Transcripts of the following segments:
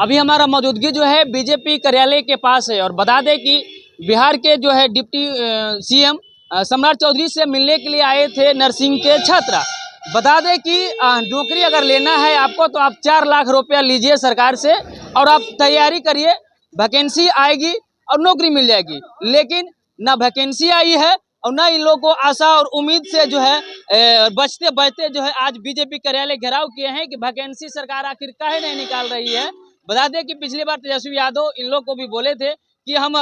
अभी हमारा मौजूदगी जो है बीजेपी कार्यालय के पास है और बता दें कि बिहार के जो है डिप्टी सीएम सम्राट चौधरी से मिलने के लिए आए थे नर्सिंग के छात्र। बता दें कि नौकरी अगर लेना है आपको तो आप 4 लाख रुपया लीजिए सरकार से और आप तैयारी करिए, वैकेंसी आएगी और नौकरी मिल जाएगी। लेकिन ना वैकेंसी आई है और ना इन लोगों को आशा और उम्मीद से जो है बचते बचते जो है आज बीजेपी कार्यालय घेराव किए हैं कि वैकेंसी सरकार आखिर काहे नहीं निकाल रही है। बता दें कि पिछली बार तेजस्वी यादव इन लोग को भी बोले थे कि हम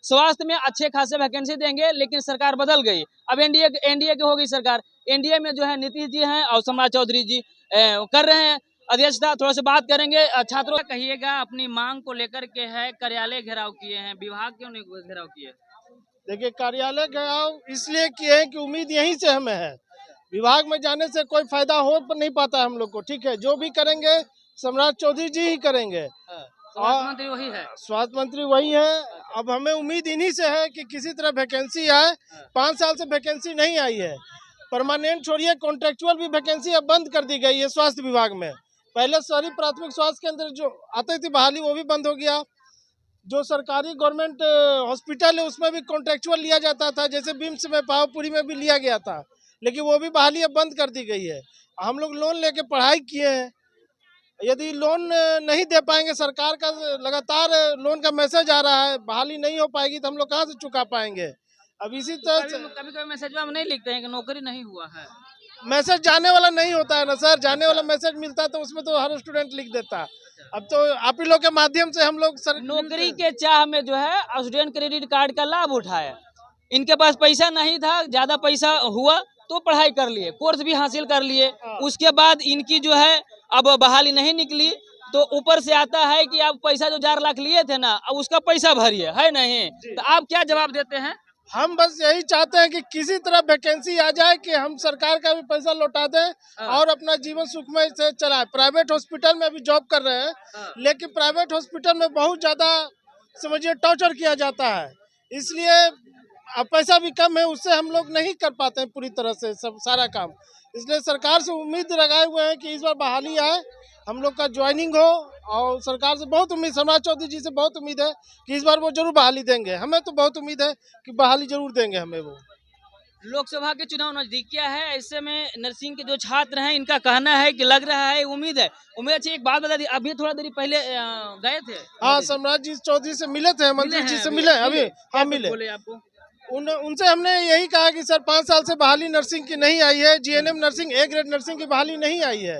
स्वास्थ्य में अच्छे खासे वैकेंसी देंगे, लेकिन सरकार बदल गई। अब एनडीए की हो गई सरकार। एनडीए में जो है नीतीश जी हैं और सम्राट चौधरी जी कर रहे हैं अध्यक्षता। थोड़ा सा बात करेंगे छात्रों का। कहिएगा अपनी मांग को लेकर के है कार्यालय घेराव किए हैं, विभाग क्यों नहीं घेराव किए? देखिए, कार्यालय घेराव इसलिए किए हैं कि उम्मीद यहीं से हमें है। विभाग में जाने से कोई फायदा हो नहीं पाता हम लोग को। ठीक है, जो भी करेंगे सम्राट चौधरी जी ही करेंगे। स्वास्थ्य मंत्री वही है। स्वास्थ्य मंत्री वही है। अब हमें उम्मीद इन्हीं से है कि किसी तरह वैकेंसी आए। 5 साल से वैकेंसी नहीं आई है। परमानेंट छोड़िए, कॉन्ट्रेक्चुअल भी वैकेंसी अब बंद कर दी गई है स्वास्थ्य विभाग में। पहले शहरी प्राथमिक स्वास्थ्य केंद्र जो आती थी बहाली, वो भी बंद हो गया। जो सरकारी गवर्नमेंट हॉस्पिटल है उसमें भी कॉन्ट्रेक्चुअल लिया जाता था, जैसे बिम्स में पावापुरी में भी लिया गया था, लेकिन वो भी बहाली अब बंद कर दी गई है। हम लोग लोन लेके पढ़ाई किए हैं। यदि लोन नहीं दे पाएंगे, सरकार का लगातार लोन का मैसेज आ रहा है, बहाली नहीं हो पाएगी तो हम लोग कहाँ से चुका पाएंगे। अब इसी तरह से कभी मैसेज में नहीं लिखते हैं कि नौकरी नहीं हुआ है। मैसेज जाने वाला नहीं होता है ना सर। जाने वाला मैसेज मिलता है तो उसमें तो हर स्टूडेंट लिख देता। अब तो आप ही लोग के माध्यम से हम लोग सर नौकरी के चाह में जो है स्टूडेंट क्रेडिट कार्ड का लाभ उठाया। इनके पास पैसा नहीं था, ज्यादा पैसा हुआ तो पढ़ाई कर लिए, कोर्स भी हासिल कर लिए। उसके बाद इनकी जो है अब बहाली नहीं निकली तो ऊपर से आता है कि आप पैसा जो 4 लाख लिए थे ना, अब उसका पैसा भरिए, है नहीं। तो आप क्या जवाब देते हैं? हम बस यही चाहते हैं कि किसी तरह वैकेंसी आ जाए कि हम सरकार का भी पैसा लौटा दें और अपना जीवन सुखमय से चलाएं। प्राइवेट हॉस्पिटल में अभी जॉब कर रहे हैं, लेकिन प्राइवेट हॉस्पिटल में बहुत ज़्यादा समझिए टॉर्चर किया जाता है, इसलिए अब पैसा भी कम है, उससे हम लोग नहीं कर पाते हैं पूरी तरह से सब सारा काम। इसलिए सरकार से उम्मीद लगाए हुए हैं कि इस बार बहाली आए, हम लोग का ज्वाइनिंग हो। और सरकार से बहुत उम्मीद, सम्राट चौधरी जी से बहुत उम्मीद है कि इस बार वो जरूर बहाली देंगे। हमें तो बहुत उम्मीद है कि बहाली जरूर देंगे हमें वो। लोकसभा के चुनाव नजदीकिया है, ऐसे में नर्सिंग के जो छात्र हैं इनका कहना है कि लग रहा है उम्मीद है। उम्मीद अच्छी एक बात बता दी, अभी थोड़ा देरी पहले गए थे। हाँ, सम्राट जी चौधरी से मिले थे, मंत्री जी से मिले अभी। हाँ मिले। बोले आपको उनसे हमने यही कहा कि सर 5 साल से बहाली नर्सिंग की नहीं आई है, GNM nursing A grade nursing की बहाली नहीं आई है।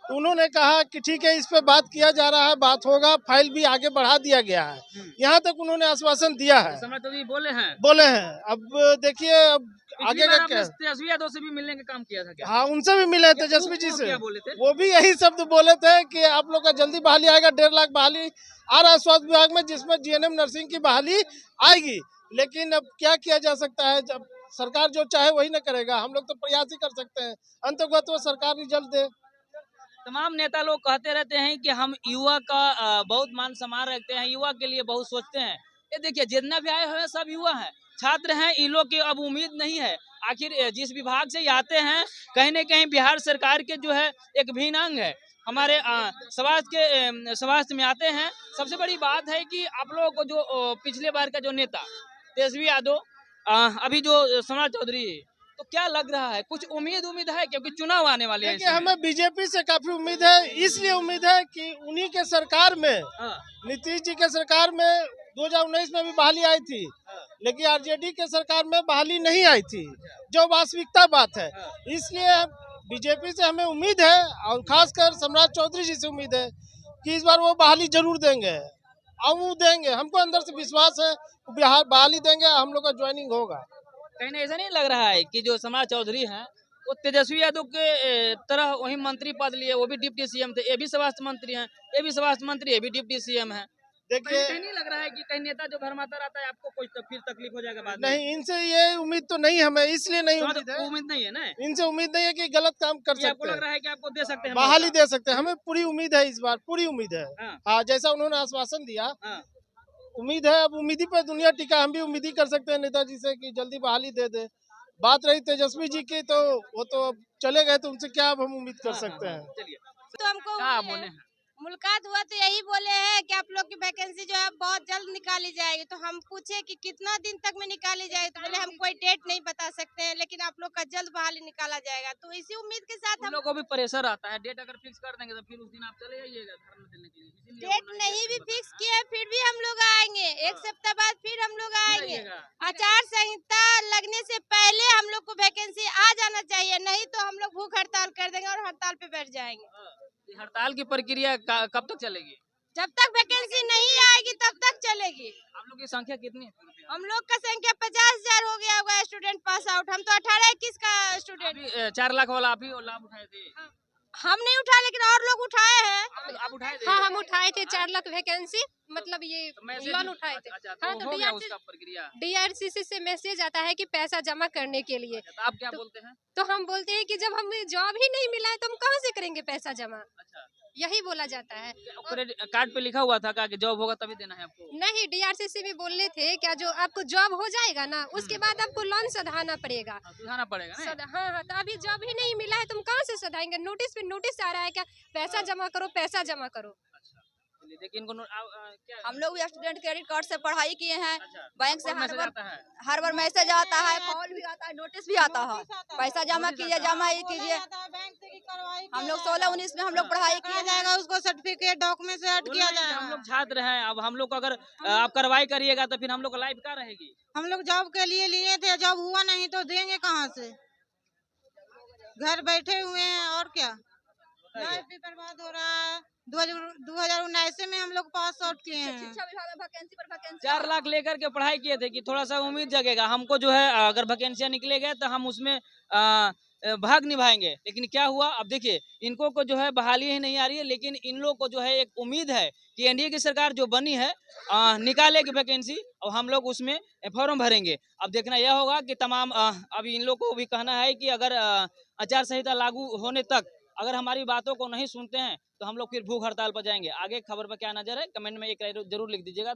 तो उन्होंने कहा कि ठीक है, इस पे बात किया जा रहा है, बात होगा, फाइल भी आगे बढ़ा दिया गया है। यहाँ तक उन्होंने आश्वासन दिया है। सम्राट चौधरी बोले हैं। अब देखिए अब आगे का क्या। तेजस्वी यादव से भी मिलने का काम किया था क्या? हाँ, उनसे भी मिले तेजस्वी जी से। क्या बोले थे? वो भी यही शब्द बोले थे कि आप लोग का जल्दी बहाली आएगा। 1.5 लाख बहाली आ रहा है स्वास्थ्य विभाग में, जिसमें जीएनएम नर्सिंग की बहाली आएगी। लेकिन अब क्या किया जा सकता है, जब सरकार जो चाहे वही न करेगा। हम लोग तो प्रयास ही कर सकते हैं, अंततः तो सरकार रिजल्ट दे। तमाम नेता लोग कहते रहते हैं कि हम युवा का बहुत मान सम्मान रखते हैं, युवा के लिए बहुत सोचते हैं। ये देखिए जितना भी आए हुए हैं सब युवा हैं, छात्र हैं। इन लोग की अब उम्मीद नहीं है। आखिर जिस विभाग से आते हैं, कहीं न कहीं बिहार सरकार के जो है एक भिन्न अंग है। हमारे स्वास्थ्य में आते हैं। सबसे बड़ी बात है कि आप लोगों को जो पिछले बार का जो नेता तेजस्वी यादव, अभी जो सम्राट चौधरी, तो क्या लग रहा है, कुछ उम्मीद है क्योंकि चुनाव आने वाले हैं? हमें बीजेपी से काफी उम्मीद है। इसलिए उम्मीद है कि उन्हीं के सरकार में, नीतीश जी के सरकार में 2019 में भी बहाली आई थी, लेकिन आरजेडी के सरकार में बहाली नहीं आई थी, जो वास्तविकता बात है। इसलिए बीजेपी से हमें उम्मीद है और खासकर सम्राट चौधरी जी से उम्मीद है कि इस बार वो बहाली जरूर देंगे और वो देंगे। हमको अंदर से विश्वास है बिहार बहाली देंगे, हम लोग का ज्वाइनिंग होगा। कहीं ऐसा नहीं लग रहा है कि जो सम्राट चौधरी हैं वो तेजस्वी यादव के तरह वही मंत्री पद लिए, वो भी डिप्टी सीएम थे, ये भी स्वास्थ्य मंत्री हैं, ये भी स्वास्थ्य मंत्री, ये भी डिप्टी सीएम है। देखिए, कहीं नहीं लग रहा है कि कहीं नेता जो भरमाता रहता है आपको कोई फिर तकलीफ हो जाएगा बाद में? नहीं, इनसे ये उम्मीद तो नहीं हमें, इसलिए नहीं उम्मीद नहीं है ना, इनसे उम्मीद नहीं है कि गलत काम कर सकते हैं। आपको लग रहा है कि आपको दे सकते हैं बहाली दे सकते हैं, हमें पूरी उम्मीद है, इस बार पूरी उम्मीद है। हाँ, जैसा उन्होंने आश्वासन दिया, उम्मीद है। अब उम्मीदी पर दुनिया टिका, हम भी उम्मीद ही कर सकते हैं नेताजी से कि जल्दी बहाली दे दे। बात रही तेजस्वी जी की, तो वो तो अब चले गए, तो उनसे क्या अब हम उम्मीद कर सकते हैं। चलिए, तो हमको क्या बोले हैं? मुलाकात हुआ तो यही बोले हैं कि आप लोग की वैकेंसी जो है बहुत जल्द निकाली जाएगी। तो हम पूछे कि कितना दिन तक में निकाली जाएगी, तो बोले हम कोई डेट नहीं बता सकते हैं, लेकिन आप लोग का जल्द बहाली निकाला जाएगा। तो इसी उम्मीद के साथ उन हम लोगों को भी प्रेशर आता है, डेट अगर फिक्स कर देंगे तो फिर उस दिन आप चले जाइएगा धरना देने के लिए, इसीलिए डेट वो नहीं भी बता फिक्स रहा है। किए फिर भी हम लोग आएंगे। एक सप्ताह बाद फिर हम लोग फिर आएंगे। आइएगा। आचार संहिता लगने से पहले हम लोग को वैकेंसी आ जाना चाहिए, नहीं तो हम लोग भूख हड़ताल कर देंगे और हड़ताल पे बैठ जाएंगे। ये हड़ताल की प्रक्रिया कब तक चलेगी? जब तक वैकेंसी नहीं आएगी तब तक चलेगी। आप लोग की संख्या कितनी है फिर भी? हम लोग का संख्या 50,000 हो गया होगा स्टूडेंट पास आउट। हम तो 18-21 का स्टूडेंट। अभी 4 लाख वाला आप ही लाभ उठाए थे? हम नहीं उठाए, लेकिन और लोग उठाए हैं। आप उठाए थे? हाँ, हम उठाए थे 4 लाख वैकेंसी, मतलब ये तो मैसेज लोन उठाए थे। अच्छा, हाँ, तो तो हो गया उसका प्रक्रिया। DRCC से मैसेज आता है कि पैसा जमा करने के लिए। अच्छा, तो आप क्या बोलते हैं? तो हम बोलते हैं कि जब हमें जॉब ही नहीं मिला है तो हम कहाँ से करेंगे पैसा जमा, अच्छा, यही बोला जाता है। क्रेडिट कार्ड पे लिखा हुआ था कि जॉब होगा तभी देना है आपको? नहीं, DRCC में बोलने थे क्या, जो आपको जॉब हो जाएगा ना उसके बाद आपको लोन सधाना पड़ेगा। सुधारना पड़ेगा ना? हाँ, तो अभी जॉब ही नहीं मिला है, तुम कहाँ से सधाएंगे? नोटिस पे नोटिस आ रहा है क्या, पैसा जमा करो, पैसा जमा करो। चलिए, देखिए इनको क्या हम लोग स्टूडेंट क्रेडिट कार्ड से पढ़ाई किए हैं। अच्छा, बैंक से कौन मैसेज आता है? हर बार मैसेज आता है, कॉल भी आता है, नोटिस भी आता है। पैसा जमा नोटिस कीजिए, आता है। जमा ही कीजिए। हम लोग 16-19 में हम लोग पढ़ाई किया जाएगा, उसको सर्टिफिकेट डॉक्यूमेंट से बोल रहे हैं कि हम लोग छात्र हैं, अब हम लोग को अगर आप कार्रवाई करिएगा तो फिर हम लोग का लाइफ क्या रहेगी? हम लोग जॉब के लिए लिए थे, जॉब हुआ नहीं तो देंगे कहाँ से? घर बैठे हुए हैं और क्या। लाइफ भी बर्बाद हो रहा है। 2019 में हम लोग पास आउट किए हैं। शिक्षा विभाग में वैकेंसी पर वैकेंसी। 4 लाख लेकर के पढ़ाई किए थे कि थोड़ा सा उम्मीद जगेगा हमको, जो है अगर वैकेंसियां निकले गए तो हम उसमें भाग निभाएंगे। लेकिन क्या हुआ, अब देखिए इनको को जो है बहाली ही नहीं आ रही है, लेकिन इन लोग को जो है एक उम्मीद है कि एनडीए की सरकार जो बनी है निकालेगी वैकेंसी और हम लोग उसमें फॉर्म भरेंगे। अब देखना यह होगा कि तमाम अभी इन लोग को भी कहना है कि अगर आचार संहिता लागू होने तक अगर हमारी बातों को नहीं सुनते हैं तो हम लोग फिर भूख हड़ताल पर जाएंगे। आगे खबर पर क्या नजर है कमेंट में एक जरूर लिख दीजिएगा।